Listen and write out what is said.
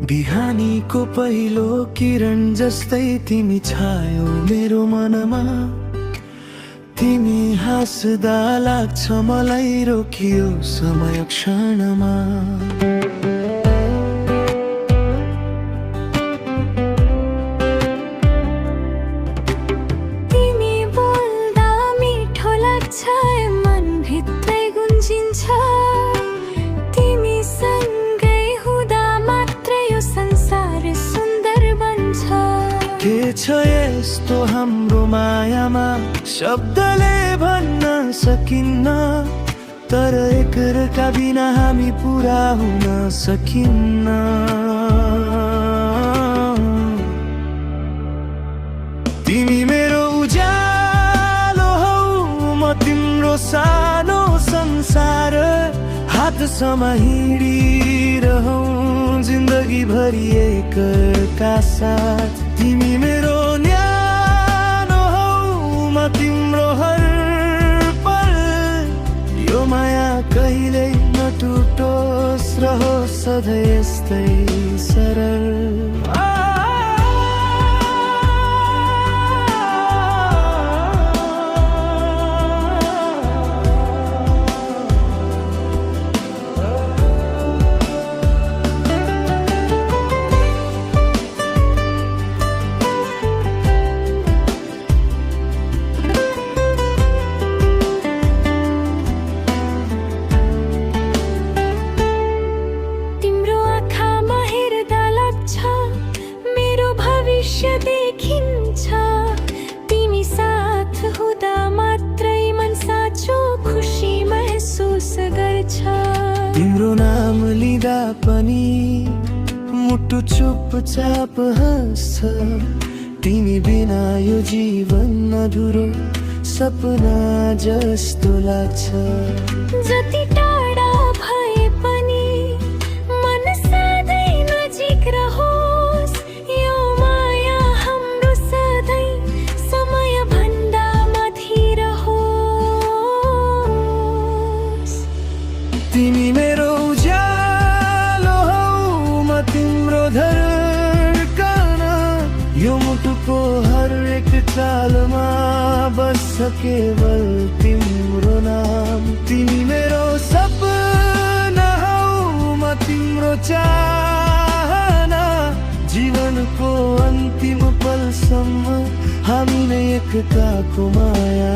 बिहानीको पहिलो किरण जस्तै तिमी छायौ मेरो मनमा। तिमी हाँस्दा लाग्छ मलाई रोकियो समय क्षणमा। तिमी बोल्दा मिठो लाग्छ मन भित्रै गुन्जिन्छ। तिमी सँगै हुँदा मात्रै यो संसार सुन्दर बन्छ। के छ यस्तो हाम्रो मायामा शब्दले भन्न सकिन्न, तर एकअर्का बिना हामी पुरा हुन सकिन्न। तिमी मेरो उज्यालो हौ, म तिम्रो सानो संसार। हातसम्म हिँडिरहौँ जिन्दगी भरि एकअर्का साथ। तिमी मेरो न्यानो हौ, म तिम्रो हर पल। यो माया कहिल्यै नटुटोस्, रहोस् सधैँ यस्तै सरल। देखिन्छ तिमी साथ हुँदा मात्रै मन साँचो खुसी महसुस गर्छ। तिम्रो नाम लिँदा पनि मुटु चुपचाप हाँस्छ। तिमी बिना यो जीवन अधुरो सपना जस्तो लाग्छ। जति टाढा भए पनि मन सधैँ नजिक रहोस्। यो माया हाम्रो सधैँ समय भन्दा माथि रहोस्। तिमी मेरो उज्यालो हौ, म तिम्रो धड्कन। यो मुटुको हर एक चालमा बस्छ केवल तिम्रो नाम। तिमी मेरो सपना हौ, म तिम्रो चाहना। जीवनको अन्तिम पलसम्म हामी नै एकताको माया।